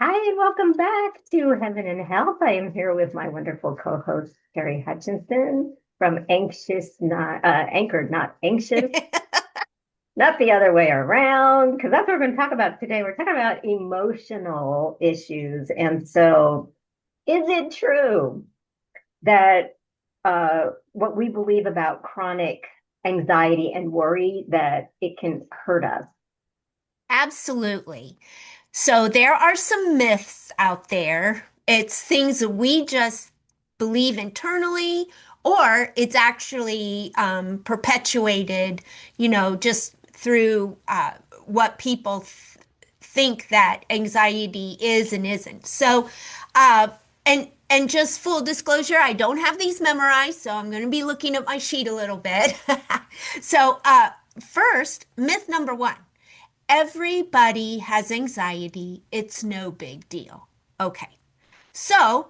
Hi, and welcome back to Heaven and Health. I am here with my wonderful co-host, Terri Hutchinson from Anchored, Not Anxious, not the other way around, because that's what we're going to talk about today. We're talking about emotional issues. And so, is it true that what we believe about chronic anxiety and worry that it can hurt us? Absolutely. So there are some myths out there. It's things that we just believe internally, or it's actually perpetuated, just through what people think that anxiety is and isn't. So, uh, and just full disclosure, I don't have these memorized, so I'm going to be looking at my sheet a little bit. So, first, myth number one. Everybody has anxiety. It's no big deal. Okay. So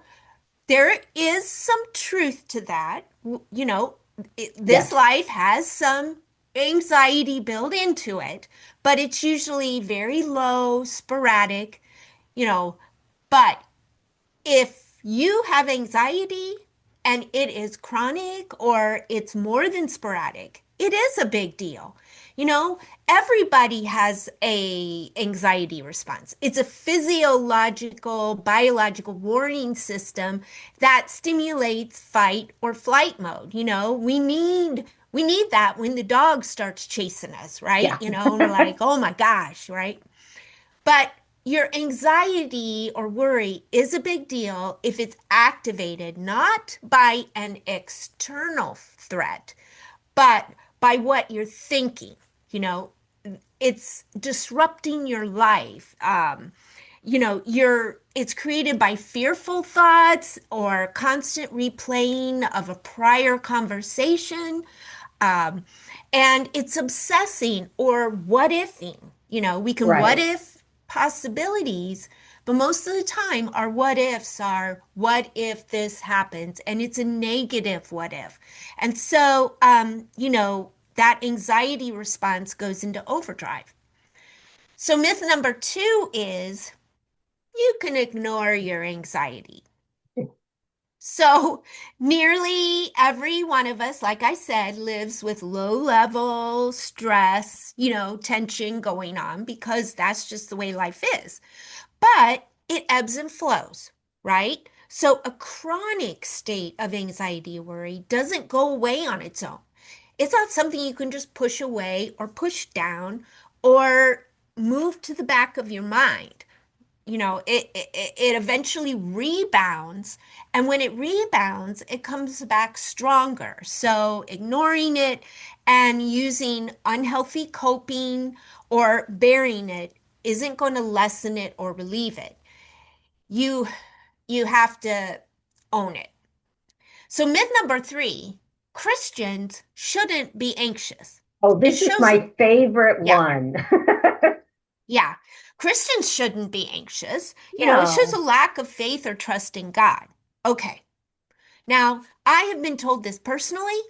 there is some truth to that. This Yes, life has some anxiety built into it, but it's usually very low, sporadic, you know. But if you have anxiety and it is chronic or it's more than sporadic, it is a big deal. You know, everybody has a anxiety response. It's a physiological, biological warning system that stimulates fight or flight mode. We need that when the dog starts chasing us, right? yeah, And we're like, "Oh my gosh," right? But your anxiety or worry is a big deal if it's activated not by an external threat, but by what you're thinking. You know, it's disrupting your life. It's created by fearful thoughts or constant replaying of a prior conversation. Um, and it's obsessing or what ifing. We can what right. if possibilities, but most of the time our what ifs are what if this happens, and it's a negative what if. And so, that anxiety response goes into overdrive. So, myth number two is you can ignore your anxiety. So, nearly every one of us, like I said, lives with low level stress, tension going on because that's just the way life is. But it ebbs and flows, right? So, a chronic state of anxiety or worry doesn't go away on its own. It's not something you can just push away or push down or move to the back of your mind. It eventually rebounds, and when it rebounds it comes back stronger. So ignoring it and using unhealthy coping or burying it isn't going to lessen it or relieve it. You you have to own it. So myth number three: Christians shouldn't be anxious. Oh, It this is shows. my favorite Yeah. one. Yeah, Christians shouldn't be anxious. It shows a No, lack of faith or trust in God. Okay, now I have been told this personally,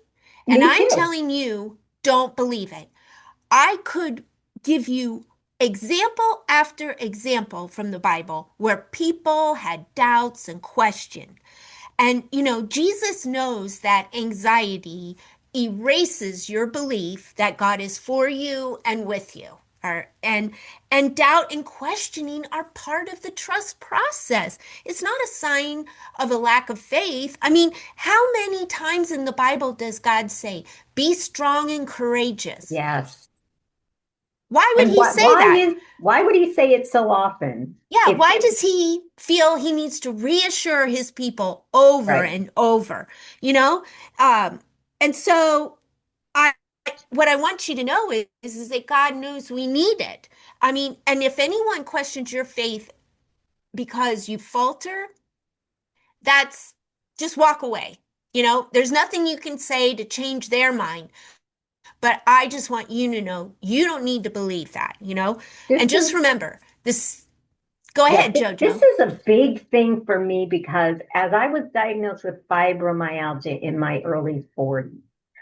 and me I'm too. telling you, don't believe it. I could give you example after example from the Bible where people had doubts and questions. And, Jesus knows that anxiety erases your belief that God is for you and with you. And doubt and questioning are part of the trust process. It's not a sign of a lack of faith. I mean, how many times in the Bible does God say, be strong and courageous? Yes. Why would And he say that? why would he say it so often? Yeah, If why it does he feel he needs to reassure his people over right. and over? You know? Um, and so I what I want you to know is that God knows we need it. I mean, and if anyone questions your faith because you falter, that's just walk away. There's nothing you can say to change their mind. But I just want you to know you don't need to believe that. This And just is remember this. Go Yeah, ahead, this Jojo. is a big thing for me because as I was diagnosed with fibromyalgia in my early 40s,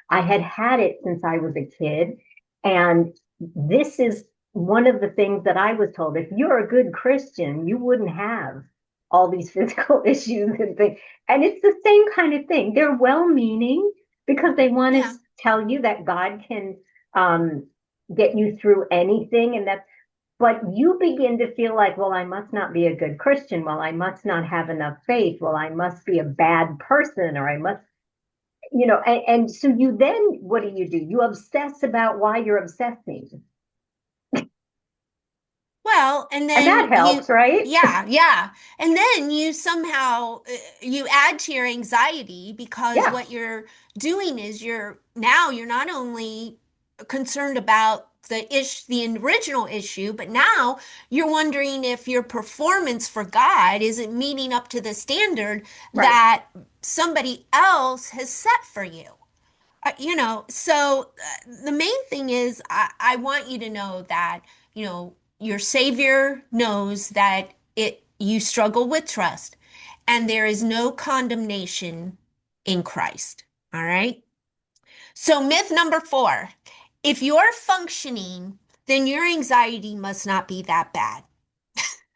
I had had it since I was a kid. And this is one of the things that I was told, if you're a good Christian, you wouldn't have all these physical issues and things. And it's the same kind of thing. They're well-meaning because they want to Yeah. tell you that God can um, get you through anything, and that's, but you begin to feel like, well, I must not be a good Christian. Well, I must not have enough faith. Well, I must be a bad person, or I must, and so you then, what do? You obsess about why you're obsessing. Well, and And that then helps, right? yeah, yeah. And then you somehow you add to your anxiety because Yeah, what you're doing is you're not only concerned about the original issue, but now you're wondering if your performance for God isn't meeting up to the standard right. that somebody else has set for you. The main thing is I want you to know that, your Savior knows that you struggle with trust and there is no condemnation in Christ. All right. So myth number 4, if you're functioning, then your anxiety must not be that bad.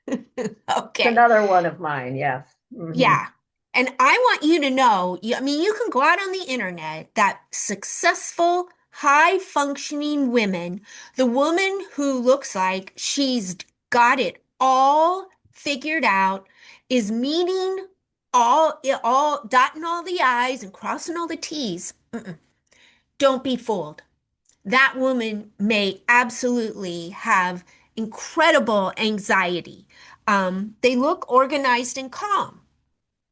It's Okay. another one of mine. Yes. Yeah. And I want you to know, I mean, you can go out on the internet that successful, high functioning women, the woman who looks like she's got it all figured out, is meeting all dotting all the I's and crossing all the T's. Don't be fooled. That woman may absolutely have incredible anxiety. They look organized and calm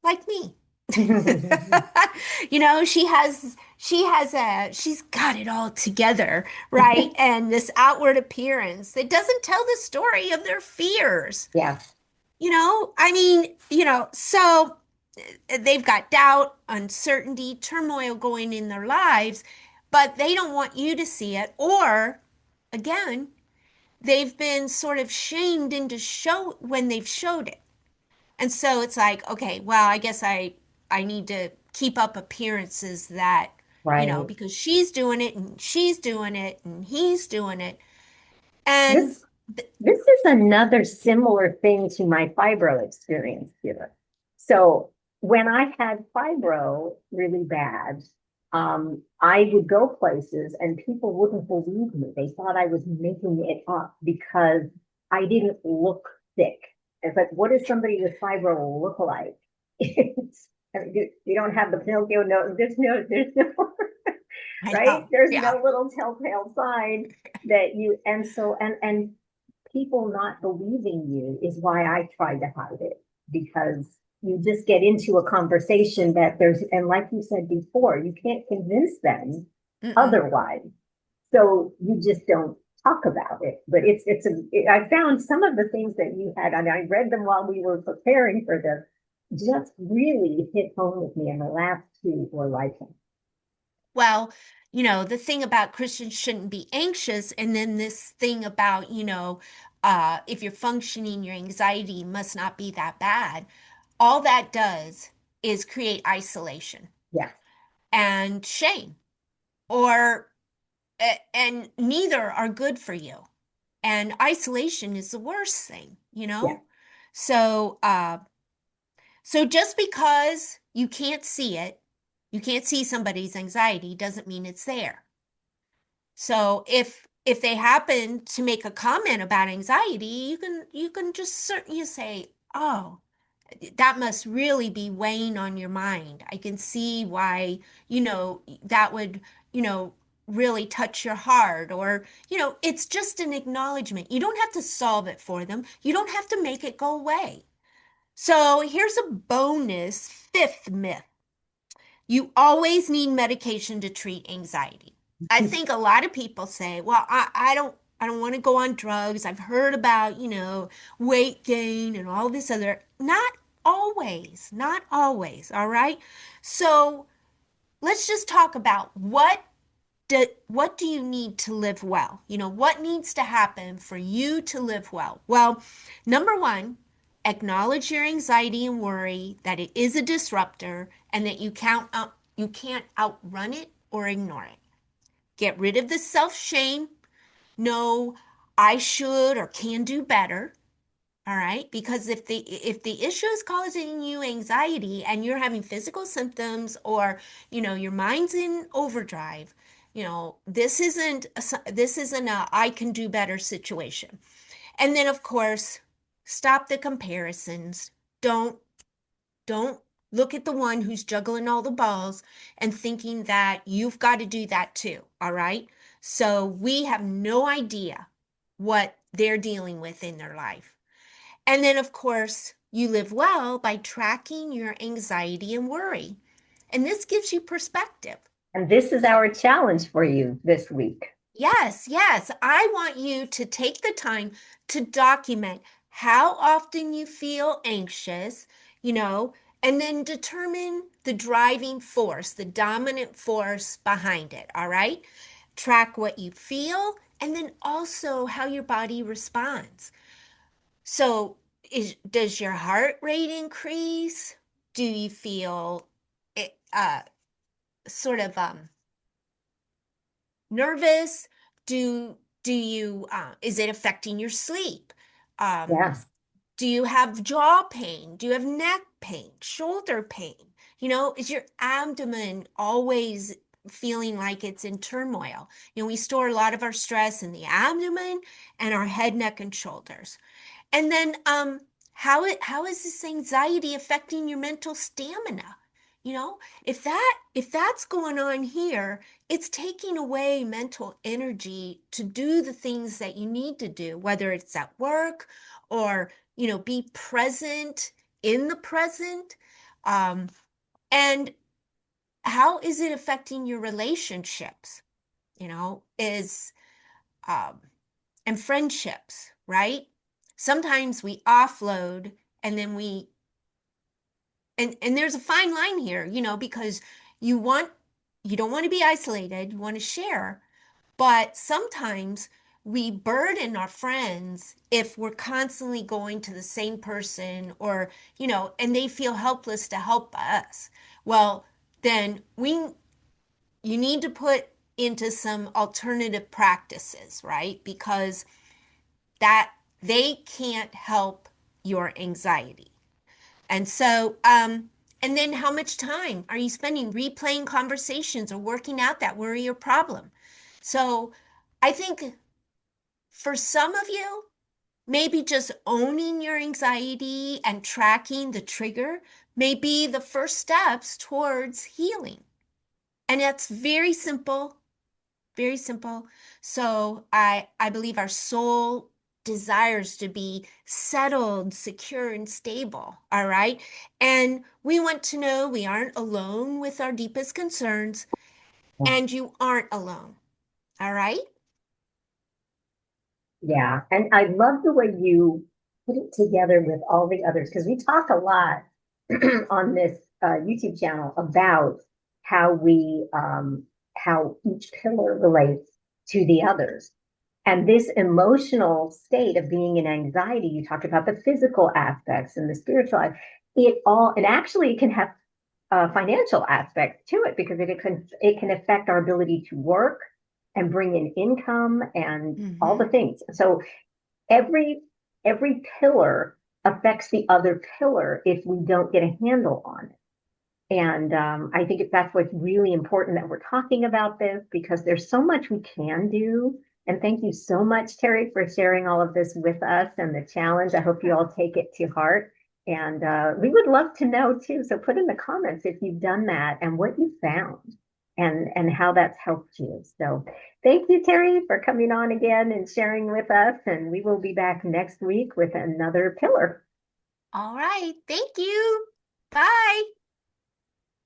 like me. She's got it all together, right? And this outward appearance that doesn't tell the story of their fears. Yes. I mean, so they've got doubt, uncertainty, turmoil going in their lives, but they don't want you to see it. Or again, they've been sort of shamed into show when they've showed it. And so it's like, okay, well, I guess I need to keep up appearances that, Right. because she's doing it and she's doing it and he's doing it. And This this is another similar thing to my fibro experience here. So when I had fibro really bad, I would go places and people wouldn't believe me. They thought I was making it up because I didn't look sick. It's like, what does somebody with fibro look like? I mean, you don't have the Pinocchio nose. There's no I right? know, There's yeah. no little telltale sign that you, and so, and people not believing you is why I try to hide it, because you just get into a conversation that there's, and like you said before, you can't convince them Mm-mm. otherwise. So you just don't talk about it. But I found some of the things that you had, and I read them while we were preparing for this, just really hit home with me. And the last two were like, Well, the thing about Christians shouldn't be anxious, and then this thing about, if you're functioning, your anxiety must not be that bad. All that does is create isolation yeah, and shame, or and neither are good for you. And isolation is the worst thing, yeah, So, just because you can't see it, you can't see somebody's anxiety, doesn't mean it's there. So if they happen to make a comment about anxiety, you can just certainly say, "Oh, that must really be weighing on your mind. I can see why, that would, you know, really touch your heart." Or, it's just an acknowledgement. You don't have to solve it for them. You don't have to make it go away. So here's a bonus fifth myth. You always need medication to treat anxiety. I think a lot of people say, well, I don't want to go on drugs. I've heard about, weight gain and all this other. Not always, not always. All right. So let's just talk about what do you need to live well? What needs to happen for you to live well? Well, number one, acknowledge your anxiety and worry, that it is a disruptor and that you can't outrun it or ignore it. Get rid of the self-shame. No, I should or can do better. All right. Because if the issue is causing you anxiety and you're having physical symptoms or, your mind's in overdrive, this isn't a I can do better situation. And then of course, stop the comparisons. Don't don't look at the one who's juggling all the balls and thinking that you've got to do that too. All right. So we have no idea what they're dealing with in their life. And then, of course, you live well by tracking your anxiety and worry. And this gives you perspective. And this is our challenge for you this week. Yes, yes. I want you to take the time to document how often you feel anxious, you know, and then determine the driving force, the dominant force behind it. All right. Track what you feel and then also how your body responds. So, does your heart rate increase? Do you feel it, sort of nervous? Do you is it affecting your sleep? Um, Yes. do you have jaw pain? Do you have neck pain, shoulder pain? Is your abdomen always feeling like it's in turmoil? We store a lot of our stress in the abdomen and our head, neck, and shoulders. And then how is this anxiety affecting your mental stamina? If that's going on here, it's taking away mental energy to do the things that you need to do, whether it's at work or, be present in the present. Um, and how is it affecting your relationships? Is um, and friendships, right? Sometimes we offload and then and there's a fine line here, because you want you don't want to be isolated, you want to share, but sometimes we burden our friends if we're constantly going to the same person or, and they feel helpless to help us. Well, then you need to put into some alternative practices, right? Because that they can't help your anxiety. And so, and then how much time are you spending replaying conversations or working out that worry or problem? So I think for some of you, maybe just owning your anxiety and tracking the trigger may be the first steps towards healing. And it's very simple, very simple. So I believe our soul desires to be settled, secure, and stable. All right. And we want to know we aren't alone with our deepest concerns, and you aren't alone. All right. Yeah. And I love the way you put it together with all the others because we talk a lot on this YouTube channel about how how each pillar relates to the others. And this emotional state of being in anxiety, you talked about the physical aspects and the spiritual, it all, and actually it can have a financial aspect to it because it can affect our ability to work and bring in income and all Mm-hmm. the things. So every every pillar affects the other pillar if we don't get a handle on it. And I think that's what's really important that we're talking about this because there's so much we can do. And thank you so much, Terri, for sharing all of this with us and the challenge. I hope you all take it to heart. And we would love to know too. So put in the comments if you've done that and what you found and how that's helped you. So thank you, Terri, for coming on again and sharing with us. And we will be back next week with another pillar. All right. Thank you. Bye.